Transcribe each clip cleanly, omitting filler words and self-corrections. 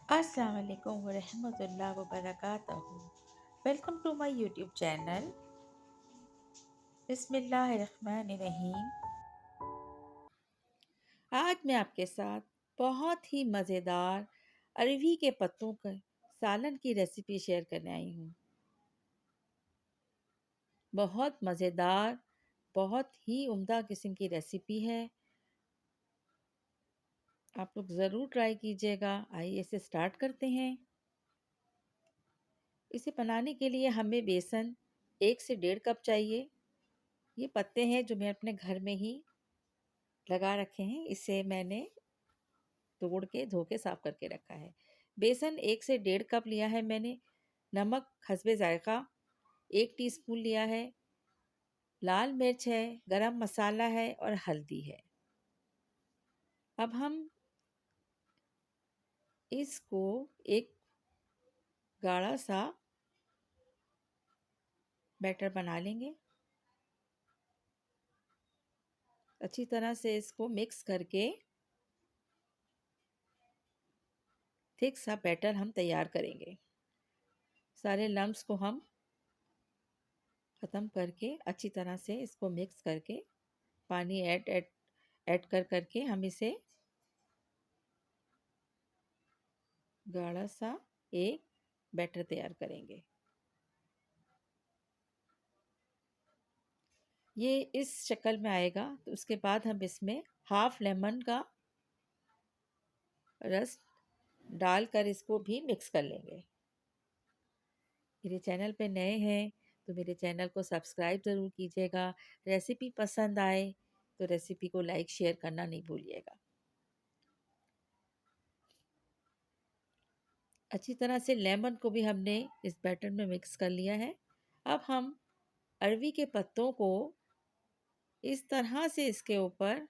अस्सलाम वालेकुम वरहमतुल्लाह वबरकातुहू। Welcome to my YouTube channel. बिस्मिल्लाहिर्रहमानिर्रहीम। आज मैं आपके साथ बहुत ही मज़ेदार अरवी के पत्तों के सालन की रेसिपी शेयर करने आई हूँ। बहुत मज़ेदार, बहुत ही उम्दा किस्म की रेसिपी है। आप लोग ज़रूर ट्राई कीजिएगा। आइए इसे स्टार्ट करते हैं। इसे बनाने के लिए हमें बेसन 1 से 1.5 कप चाहिए। ये पत्ते हैं जो मैं अपने घर में ही लगा रखे हैं। इसे मैंने तोड़ के धो के साफ करके रखा है। बेसन 1 से 1.5 कप लिया है मैंने। नमक हस्बे ज़ायक़ा 1 टीस्पून लिया है। लाल मिर्च है, गरम मसाला है और हल्दी है। अब हम इसको एक गाढ़ा सा बैटर बना लेंगे। अच्छी तरह से इसको मिक्स करके थिक सा बैटर हम तैयार करेंगे। सारे लम्स को हम ख़त्म करके अच्छी तरह से इसको मिक्स करके पानी ऐड कर करके हम इसे गाढ़ा सा एक बैटर तैयार करेंगे। ये इस शक्ल में आएगा तो उसके बाद हम इसमें हाफ लेमन का रस डालकर इसको भी मिक्स कर लेंगे। मेरे चैनल पे नए हैं तो मेरे चैनल को सब्सक्राइब ज़रूर कीजिएगा। रेसिपी पसंद आए तो रेसिपी को लाइक शेयर करना नहीं भूलिएगा। अच्छी तरह से लेमन को भी हमने इस बैटर में मिक्स कर लिया है। अब हम अरवी के पत्तों को इस तरह से इसके ऊपर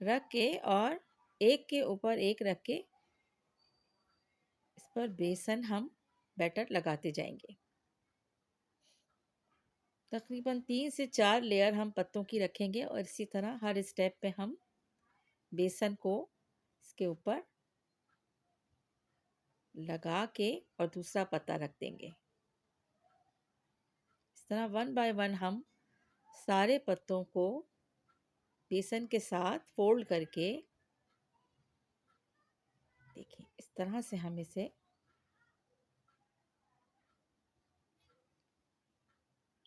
रख के और एक के ऊपर एक रख के इस पर बेसन हम बैटर लगाते जाएंगे। तकरीबन 3 से 4 लेयर हम पत्तों की रखेंगे और इसी तरह हर स्टेप पे हम बेसन को इसके ऊपर लगा के और दूसरा पत्ता रख देंगे। इस तरह 1 बाय 1 हम सारे पत्तों को बेसन के साथ फोल्ड करके देखिए इस तरह से हम इसे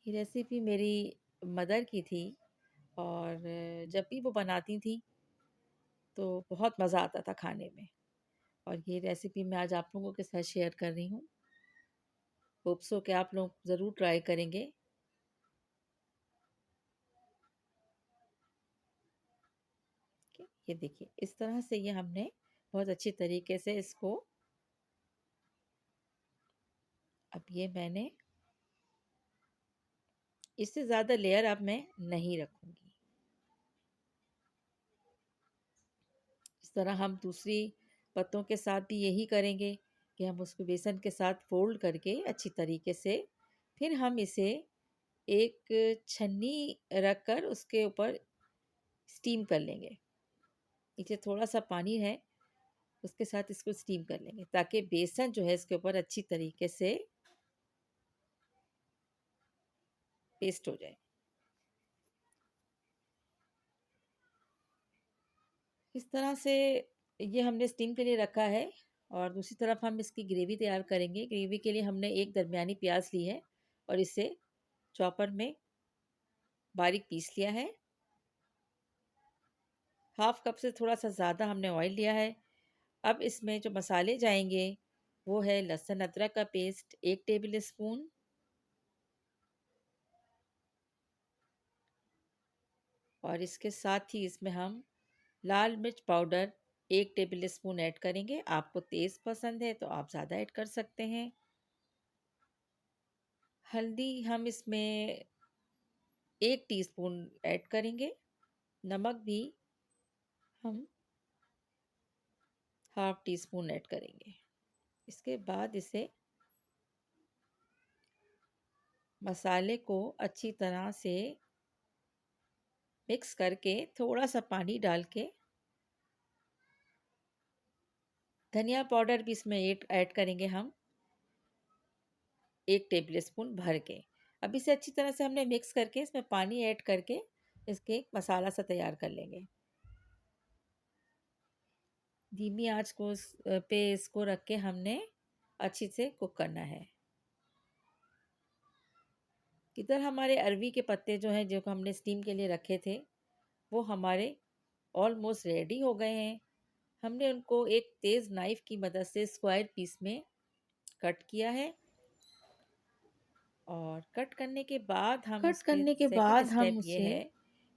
ये रेसिपी मेरी मदर की थी और जब भी वो बनाती थी तो बहुत मज़ा आता था खाने में। और ये रेसिपी मैं आज आप लोगों के साथ शेयर कर रही हूँ। होप सो कि आप लोग ज़रूर ट्राई करेंगे। ये देखिए इस तरह से ये हमने बहुत अच्छी तरीके से इसको अब ये मैंने इससे ज़्यादा लेयर अब मैं नहीं रखूँगी। इस तरह हम दूसरी पत्तों के साथ भी यही करेंगे कि हम उसको बेसन के साथ फोल्ड करके अच्छी तरीके से फिर हम इसे एक छन्नी रख कर उसके ऊपर स्टीम कर लेंगे। नीचे थोड़ा सा पानी है उसके साथ इसको स्टीम कर लेंगे ताकि बेसन जो है इसके ऊपर अच्छी तरीके से पेस्ट हो जाए। इस तरह से ये हमने स्टीम के लिए रखा है और दूसरी तरफ हम इसकी ग्रेवी तैयार करेंगे। ग्रेवी के लिए हमने एक दरमियानी प्याज ली है और इसे चॉपर में बारीक पीस लिया है। हाफ कप से थोड़ा सा ज़्यादा हमने ऑयल लिया है। अब इसमें जो मसाले जाएंगे वो है लहसुन अदरक का पेस्ट 1 टेबल स्पून, और इसके साथ ही इसमें हम लाल मिर्च पाउडर 1 टेबल स्पून ऐड करेंगे। आपको तेज़ पसंद है तो आप ज़्यादा ऐड कर सकते हैं। हल्दी हम इसमें 1 टीस्पून ऐड करेंगे। नमक भी हम हाफ टी स्पून ऐड करेंगे। इसके बाद इसे मसाले को अच्छी तरह से मिक्स करके थोड़ा सा पानी डाल के धनिया पाउडर भी इसमें ऐड करेंगे हम 1 टेबल स्पून भर के। अब इसे अच्छी तरह से हमने मिक्स करके इसमें पानी ऐड करके इसके एक मसाला सा तैयार कर लेंगे। धीमी आंच पे इसको रख के हमने अच्छी से कुक करना है। इधर हमारे अरवी के पत्ते जो हैं, जो हमने स्टीम के लिए रखे थे, वो हमारे ऑलमोस्ट रेडी हो गए हैं। हमने उनको एक तेज़ नाइफ की मदद से स्क्वायर पीस में कट किया है और कट करने के बाद हम कट इसके करने के सेकंड बाद हम स्टेप ये उसे है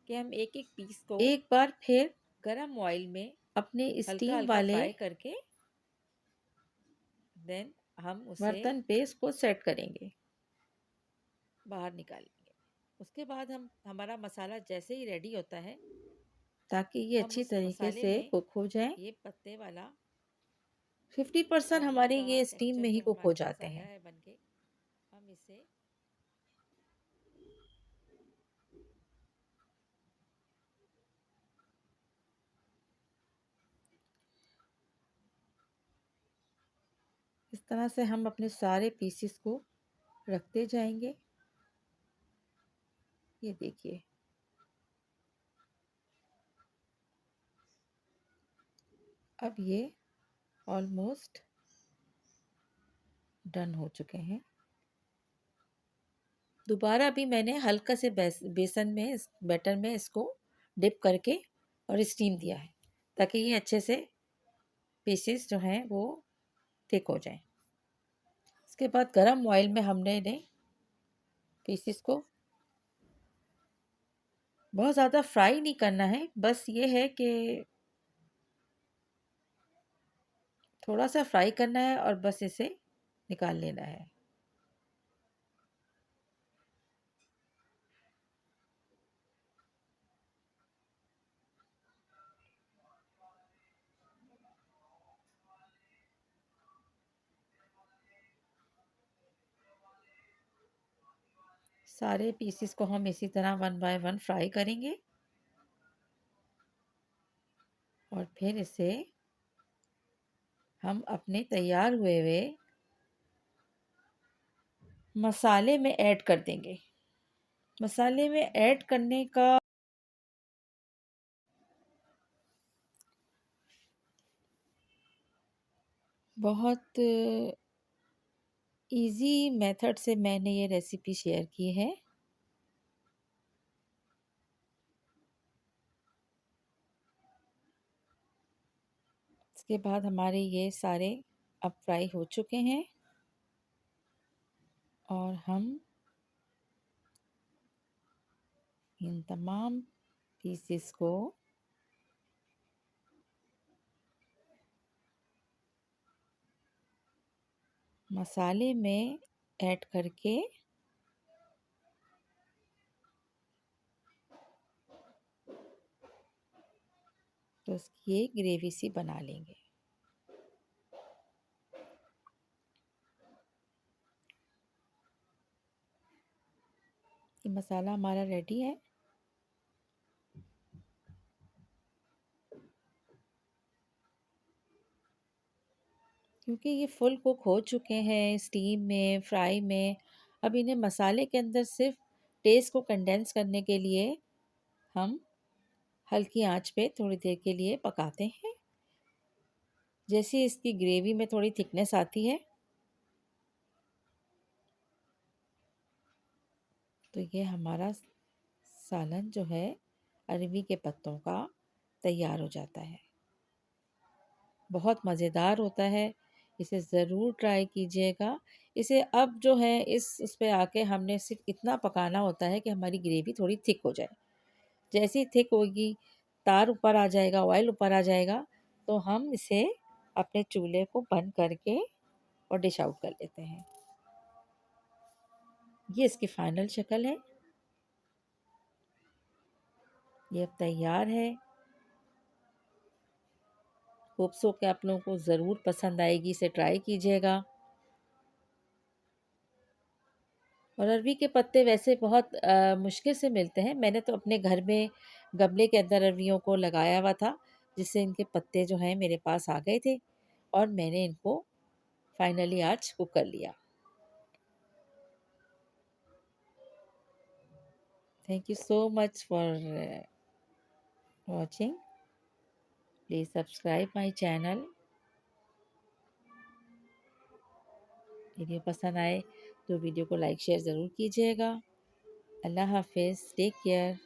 कि हम एक-एक पीस को एक बार फिर गरम ऑयल में अपने स्टीम हल्का-हल्का वाले फ्राई करके देन हम उसे बर्तन पे इसको सेट करेंगे। बाहर निकालेंगे। उसके बाद हमारा मसाला जैसे ही रेडी होता है, ताकि ये हम अच्छी उस तरीके मसाले से में कुक हो जाए। ये पत्ते वाला 50% फॉर्म हमारे का ये स्टीम टेक्सचर में ही जो कुक हो हमारे पास जाते आया हैं। है बनके, हम इसे इस तरह से हम अपने सारे पीसेस को रखते जाएंगे। ये देखिए, अब ये ऑलमोस्ट डन हो चुके हैं। दोबारा भी मैंने हल्का से बेसन में बैटर में इसको डिप करके और स्टीम दिया है, ताकि ये अच्छे से पीसेस जो हैं वो थिक हो जाएं। इसके बाद गरम ऑयल में हमने इन्हें पीसेस को बहुत ज़्यादा फ्राई नहीं करना है, बस ये है कि थोड़ा सा फ्राई करना है और बस इसे निकाल लेना है। सारे पीसेस को हम इसी तरह 1 बाय 1 फ्राई करेंगे और फिर इसे हम अपने तैयार हुए मसाले में ऐड कर देंगे। मसाले में ऐड करने का बहुत इजी मेथड से मैंने ये रेसिपी शेयर की है। इसके बाद हमारे ये सारे अब फ्राई हो चुके हैं और हम इन तमाम पीसेस को मसाले में ऐड करके तो उसकी एक ग्रेवी सी बना लेंगे। ये मसाला हमारा रेडी है। क्योंकि ये फुल कुक हो चुके हैं स्टीम में, फ्राई में, अब इन्हें मसाले के अंदर सिर्फ टेस्ट को कंडेंस करने के लिए हम हल्की आंच पे थोड़ी देर के लिए पकाते हैं। जैसे इसकी ग्रेवी में थोड़ी थिकनेस आती है, तो ये हमारा सालन जो है अरवी के पत्तों का तैयार हो जाता है। बहुत मज़ेदार होता है, इसे ज़रूर ट्राई कीजिएगा। इसे अब जो है इस पे आके हमने सिर्फ इतना पकाना होता है कि हमारी ग्रेवी थोड़ी थिक हो जाए। जैसे ही थिक होगी, तार ऊपर आ जाएगा, ऑयल ऊपर आ जाएगा, तो हम इसे अपने चूल्हे को बंद करके और डिश आउट कर लेते हैं। ये इसकी फाइनल शक्ल है। ये अब तैयार है। होप सो कि आप लोगों को ज़रूर पसंद आएगी, इसे ट्राई कीजिएगा। और अरवी के पत्ते वैसे बहुत मुश्किल से मिलते हैं। मैंने तो अपने घर में गमले के अंदर अरवियों को लगाया हुआ था, जिससे इनके पत्ते जो हैं मेरे पास आ गए थे और मैंने इनको फाइनली आज कुक कर लिया। Thank you so much for watching. Please subscribe my channel. Video पसंद आए तो वीडियो को लाइक शेयर ज़रूर कीजिएगा। अल्लाह हाफिज़, टेक केयर।